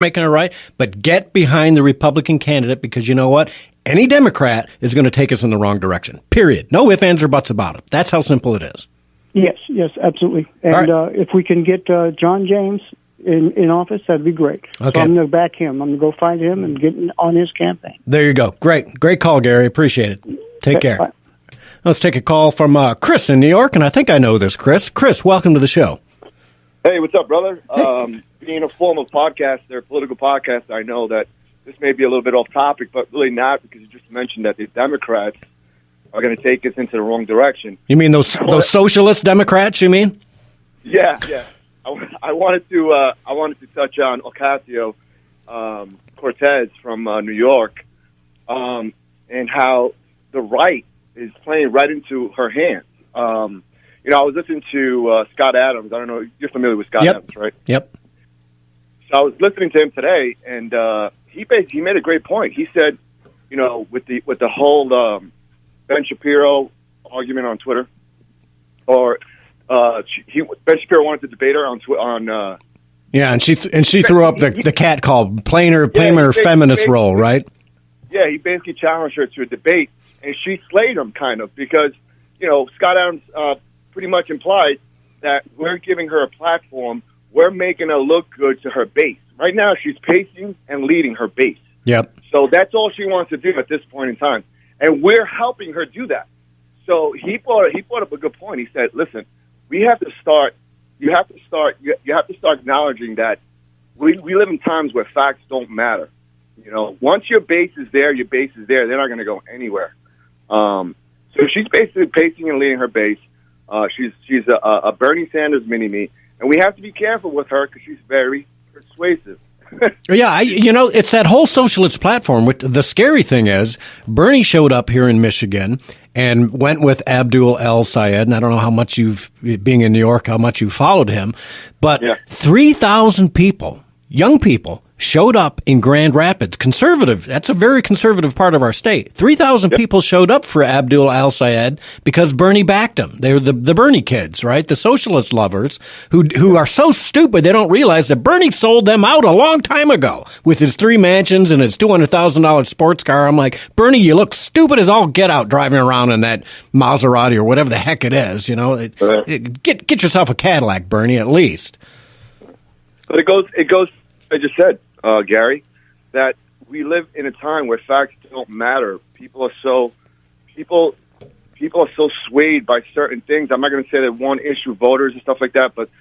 making it right, but get behind the Republican candidate because you know what? Any Democrat is going to take us in the wrong direction, period. No ifs, ands, or buts about it. That's how simple it is. Yes, absolutely. And if we can get John James in office, that'd be great. Okay. So I'm going to back him. I'm going to go find him and get on his campaign. There you go. Great call, Gary. Appreciate it. Take care. Bye. Let's take a call from Chris in New York, and I think I know this Chris. Chris, welcome to the show. Hey, what's up, brother? Being a former podcaster, political podcaster, I know that this may be a little bit off topic, but really not, because you just mentioned that the Democrats are going to take us into the wrong direction. You mean those socialist Democrats, you mean? Yeah. I wanted to touch on Ocasio-Cortez from New York, and how the right is playing right into her hands. I was listening to Scott Adams. I don't know, you're familiar with Scott Adams, right? Yep. So I was listening to him today, and he made a great point. He said, with the whole Ben Shapiro argument on Twitter, or Ben Shapiro wanted to debate her on yeah, and she threw up the cat call, playing her feminist role, right? Yeah, he basically challenged her to a debate, and she slayed him kind of because Scott Adams pretty much implied that we're giving her a platform, we're making her look good to her base. Right now, she's pacing and leading her base. Yep. So that's all she wants to do at this point in time, and we're helping her do that. So he brought up a good point. He said, "Listen, you have to start acknowledging that we live in times where facts don't matter. Once your base is there, They're not going to go anywhere." So she's basically pacing and leading her base. She's a Bernie Sanders mini-me, and we have to be careful with her because she's very persuasive. Yeah, it's that whole socialist platform. The scary thing is, Bernie showed up here in Michigan and went with Abdul El-Sayed, and I don't know how much being in New York, how much you followed him, but 3,000 people, young people, showed up in Grand Rapids. Conservative. That's a very conservative part of our state. 3,000 people showed up for Abdul El-Sayed because Bernie backed him. They were the Bernie kids, right? The socialist lovers who are so stupid they don't realize that Bernie sold them out a long time ago with his 3 mansions and his $200,000 sports car. I'm like, Bernie, you look stupid as all get out driving around in that Maserati or whatever the heck it is. Get yourself a Cadillac, Bernie, at least. But it goes. I just said, Gary, that we live in a time where facts don't matter. People are so swayed by certain things. I'm not going to say that one issue voters and stuff like that, but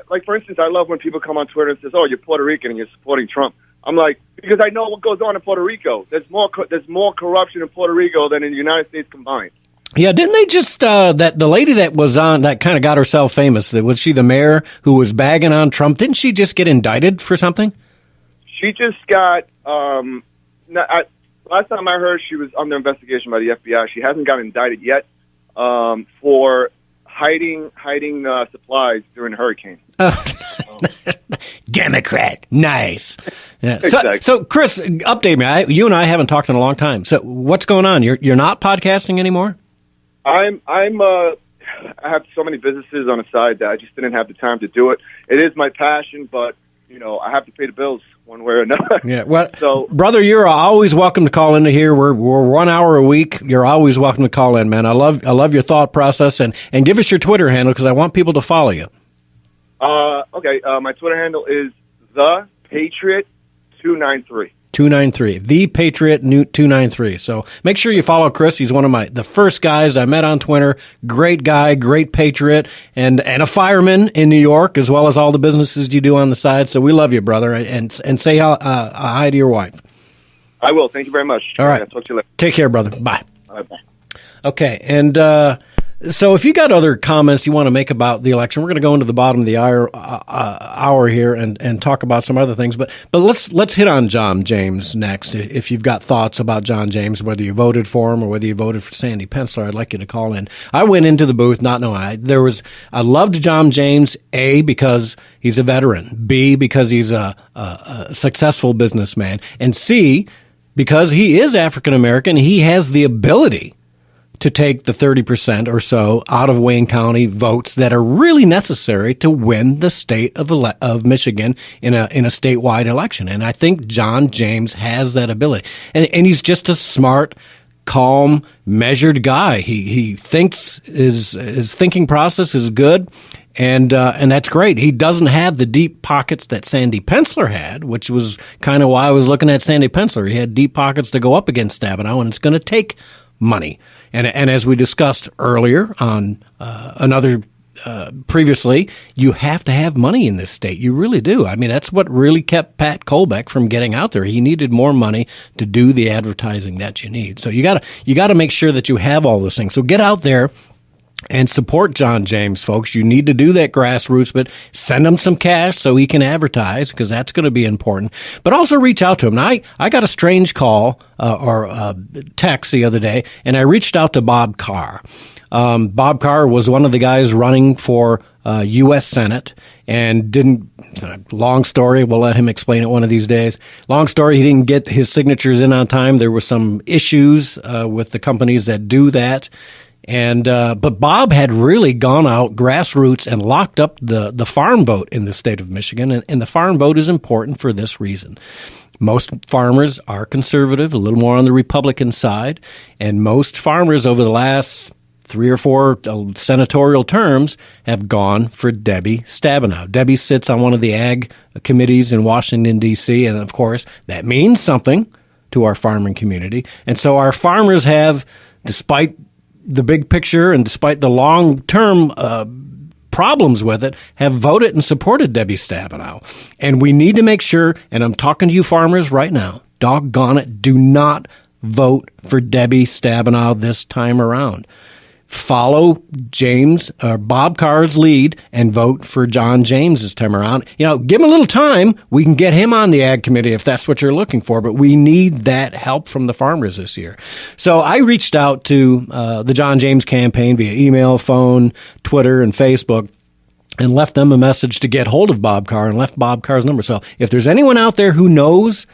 like, for instance, I love when people come on Twitter and says, "Oh, you're Puerto Rican and you're supporting Trump." I'm like, because I know what goes on in Puerto Rico. There's more corruption in Puerto Rico than in the United States combined. Yeah, didn't they just that the lady that was on that kind of got herself famous? Was she the mayor who was bagging on Trump? Didn't she just get indicted for something? She just got. Last time I heard, she was under investigation by the FBI. She hasn't got indicted yet for hiding supplies during a hurricane. Democrat, nice. Yeah. Exactly. So, Chris, update me. You and I haven't talked in a long time. So, what's going on? You're not podcasting anymore? I have so many businesses on the side that I just didn't have the time to do it. It is my passion, but I have to pay the bills one way or another. Yeah. Well, so, brother, you're always welcome to call into here. We're 1 hour a week. You're always welcome to call in, man. I love your thought process, and give us your Twitter handle because I want people to follow you. Okay. My Twitter handle is ThePatriot293. 293, The Patriot 293. So make sure you follow Chris. He's one of the first guys I met on Twitter. Great guy, great patriot, and a fireman in New York, as well as all the businesses you do on the side. So we love you, brother, and say hi to your wife. I will. Thank you very much. All right. I'll talk to you later. Take care, brother. Bye. All right, bye. Okay, and so if you got other comments you want to make about the election, we're going to go into the bottom of the hour here and talk about some other things. But let's hit on John James next. If you've got thoughts about John James, whether you voted for him or whether you voted for Sandy Pencil, I'd like you to call in. I went into the booth not knowing. I loved John James, A, because he's a veteran, B, because he's a successful businessman, and C, because he is African American. He has the ability to take the 30% or so out of Wayne County votes that are really necessary to win the state of Michigan in a statewide election. And I think John James has that ability. And he's just a smart, calm, measured guy. He thinks his thinking process is good. And that's great. He doesn't have the deep pockets that Sandy Penciller had, which was kind of why I was looking at Sandy Penciller. He had deep pockets to go up against Stabenow, and it's going to take money. And as we discussed earlier on previously, you have to have money in this state. You really do. I mean, that's what really kept Pat Kolbeck from getting out there. He needed more money to do the advertising that you need. So you got to make sure that you have all those things. So get out there and support John James, folks. You need to do that grassroots, but send him some cash so he can advertise, because that's going to be important. But also reach out to him. Now, I got a strange call or text the other day, and I reached out to Bob Carr. Bob Carr was one of the guys running for U.S. Senate and didn't, long story, we'll let him explain it one of these days. Long story, he didn't get his signatures in on time. There were some issues with the companies that do that. And but Bob had really gone out grassroots and locked up the farm vote in the state of Michigan. And the farm vote is important for this reason. Most farmers are conservative, a little more on the Republican side. And most farmers over the last 3 or 4 senatorial terms have gone for Debbie Stabenow. Debbie sits on one of the ag committees in Washington, D.C., and of course, that means something to our farming community. And so our farmers have, despite the big picture and despite the long-term problems with it, have voted and supported Debbie Stabenow. And we need to make sure, and I'm talking to you farmers right now, doggone it, do not vote for Debbie Stabenow this time around. Follow Bob Carr's lead and vote for John James this time around. Give him a little time. We can get him on the ag committee if that's what you're looking for, but we need that help from the farmers this year. So I reached out to the John James campaign via email, phone, Twitter, and Facebook, and left them a message to get hold of Bob Carr, and left Bob Carr's number. So if there's anyone out there who knows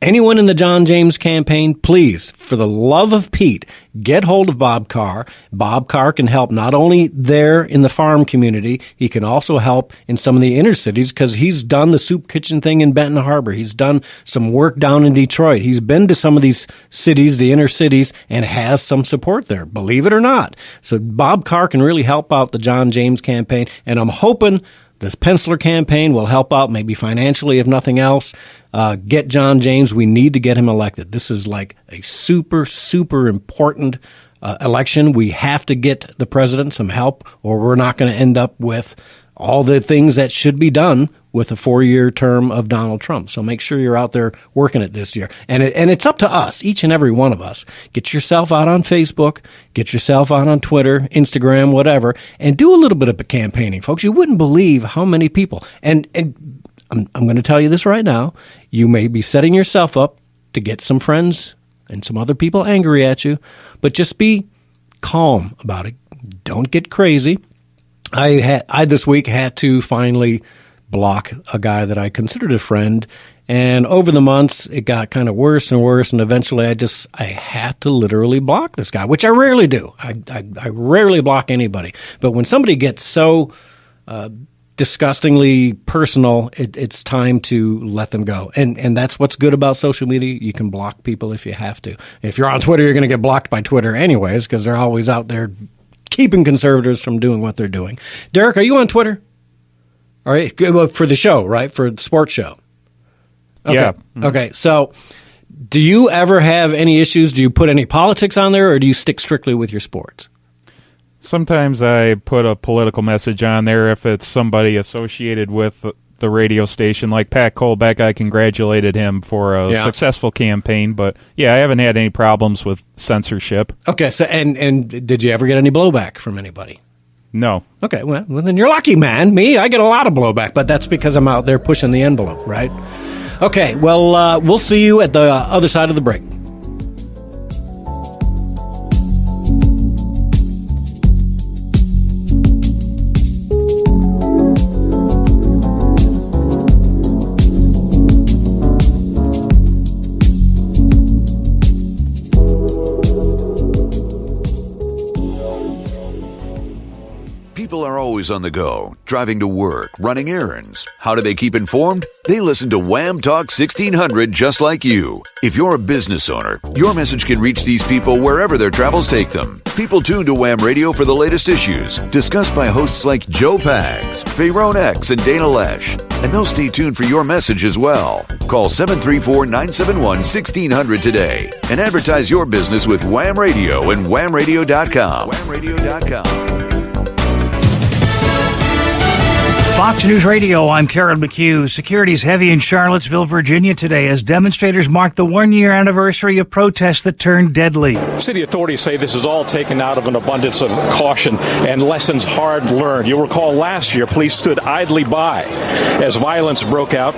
anyone in the John James campaign, please, for the love of Pete, get hold of Bob Carr. Bob Carr can help not only there in the farm community, he can also help in some of the inner cities, because he's done the soup kitchen thing in Benton Harbor. He's done some work down in Detroit. He's been to some of these cities, the inner cities, and has some support there, believe it or not. So Bob Carr can really help out the John James campaign, and I'm hoping the Penciller campaign will help out, maybe financially, if nothing else. Get John James. We need to get him elected. This is like a super, super important election. We have to get the president some help, or we're not going to end up with all the things that should be done with a 4-year term of Donald Trump. So make sure you're out there working it this year. And it's up to us, each and every one of us. Get yourself out on Facebook, get yourself out on Twitter, Instagram, whatever, and do a little bit of campaigning, folks. You wouldn't believe how many people, and I'm going to tell you this right now, you may be setting yourself up to get some friends and some other people angry at you, but just be calm about it. Don't get crazy. I this week had to finally block a guy that I considered a friend, and over the months it got kind of worse and worse, and eventually I had to literally block this guy, which I rarely do. I rarely block anybody, but when somebody gets so disgustingly personal, it's time to let them go. And that's what's good about social media. You can block people if you have to. If you're on Twitter, you're going to get blocked by Twitter anyways, because they're always out there keeping conservatives from doing what they're doing. Derek, are you on Twitter? All right, for the show, right? For the sports show. Okay. Yeah. Okay, so do you ever have any issues? Do you put any politics on there, or do you stick strictly with your sports? Sometimes I put a political message on there if it's somebody associated with the radio station, like Pat Kolbeck. I congratulated him for a successful campaign, but yeah, I haven't had any problems with censorship. Okay, so and did you ever get any blowback from anybody? No. Okay, well then you're lucky, man. Me, I get a lot of blowback, but that's because I'm out there pushing the envelope, right? Okay, well, we'll see you at the other side of the break. always on the go, driving to work, running errands. How do they keep informed? They listen to Wham Talk 1600 just like you. If you're a business owner, your message can reach these people wherever their travels take them. People tune to Wham Radio for the latest issues, discussed by hosts like Joe Pags, Fayron X, and Dana Lesh. And they'll stay tuned for your message as well. Call 734-971-1600 today and advertise your business with Wham Radio and whamradio.com. Whamradio.com. Fox News Radio, I'm Karen McHugh. Security's heavy in Charlottesville, Virginia today as demonstrators mark the one-year anniversary of protests that turned deadly. City authorities say this is all taken out of an abundance of caution and lessons hard learned. You'll recall last year, police stood idly by as violence broke out.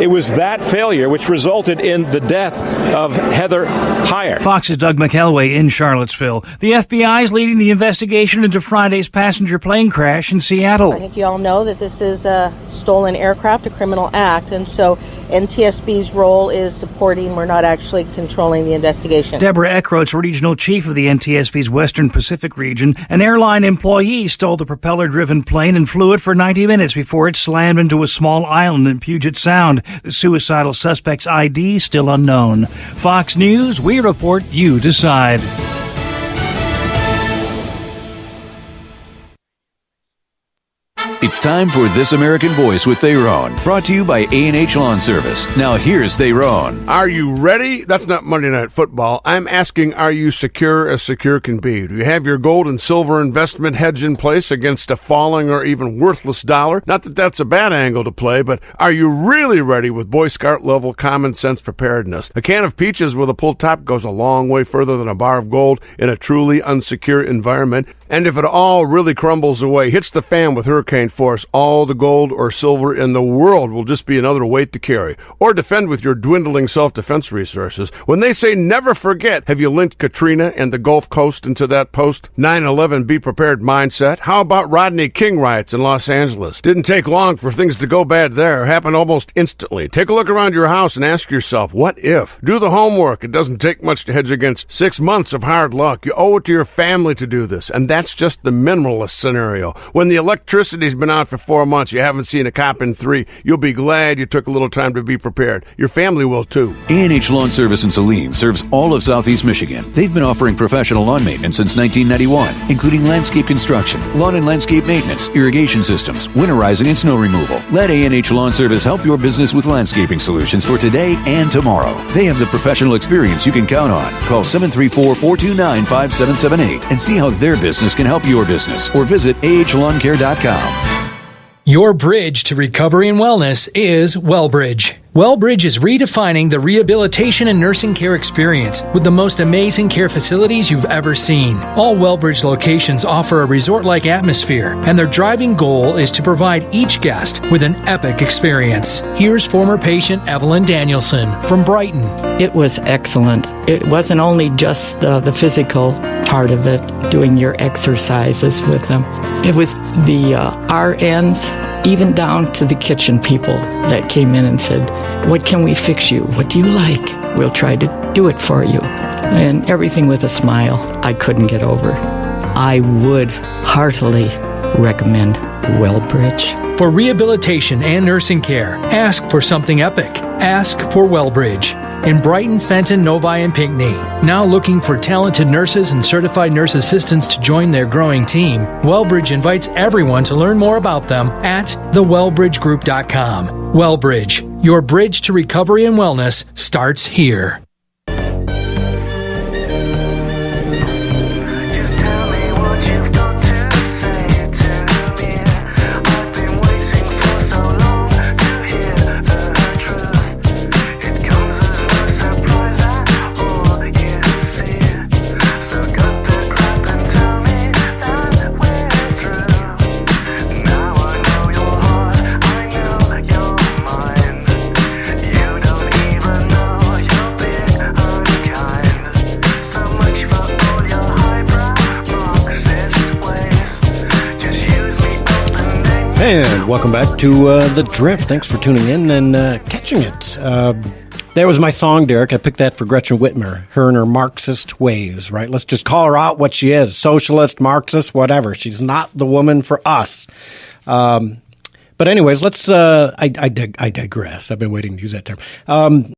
It was that failure which resulted in the death of Heather Heyer. Fox's Doug McElway in Charlottesville. The FBI is leading the investigation into Friday's passenger plane crash in Seattle. I think you all know that this is a stolen aircraft, a criminal act, and so NTSB's role is supporting. We're not actually controlling the investigation. Deborah Eckroat's regional chief of the NTSB's Western Pacific region. An airline employee stole the propeller-driven plane and flew it for 90 minutes before it slammed into a small island in Puget Sound. The suicidal suspect's ID still unknown. Fox News, we report, you decide. It's time for This American Voice with Fayron, brought to you by A&H Lawn Service. Now here's Fayron. Are you ready? That's not Monday Night Football. I'm asking, are you secure as secure can be? Do you have your gold and silver investment hedge in place against a falling or even worthless dollar? Not that that's a bad angle to play, but are you really ready with Boy Scout level common sense preparedness? A can of peaches with a pull top goes a long way further than a bar of gold in a truly unsecure environment. And if it all really crumbles away, hits the fan with hurricane force, all the gold or silver in the world will just be another weight to carry. Or defend with your dwindling self-defense resources. When they say never forget, have you linked Katrina and the Gulf Coast into that post 9/11 be prepared mindset? How about Rodney King riots in Los Angeles? Didn't take long for things to go bad there. Happened almost instantly. Take a look around your house and ask yourself, what if? Do the homework. It doesn't take much to hedge against 6 months of hard luck. You owe it to your family to do this. And that's just the minimalist scenario. When the electricity's been out for 4 months, you haven't seen a cop in 3, you'll be glad you took a little time to be prepared. Your family will too. A&H Lawn Service in Saline serves all of Southeast Michigan. They've been offering professional lawn maintenance since 1991, including landscape construction, lawn and landscape maintenance, irrigation systems, winterizing, and snow removal. Let A&H Lawn Service help your business with landscaping solutions for today and tomorrow. They have the professional experience you can count on. Call 734-429-5778 and see how their business can help your business, or visit ahlawn.com. Your bridge to recovery and wellness is WellBridge. WellBridge is redefining the rehabilitation and nursing care experience with the most amazing care facilities you've ever seen. All WellBridge locations offer a resort-like atmosphere, and their driving goal is to provide each guest with an epic experience. Here's former patient Evelyn Danielson from Brighton. It was excellent. It wasn't only just the physical part of it, doing your exercises with them. It was the RNs, even down to the kitchen people that came in and said, what can we fix you? What do you like? We'll try to do it for you. And everything with a smile. I couldn't get over. I would heartily recommend WellBridge. For rehabilitation and nursing care, ask for something epic. Ask for WellBridge. In Brighton, Fenton, Novi, and Pinckney. Now looking for talented nurses and certified nurse assistants to join their growing team, WellBridge invites everyone to learn more about them at thewellbridgegroup.com. WellBridge, your bridge to recovery and wellness starts here. And welcome back to The Drift. Thanks for tuning in and catching it. There was my song, Derek. I picked that for Gretchen Whitmer, her and her Marxist ways, right? Let's just call her out what she is, socialist, Marxist, whatever. She's not the woman for us. But anyways, let's, I digress. I've been waiting to use that term.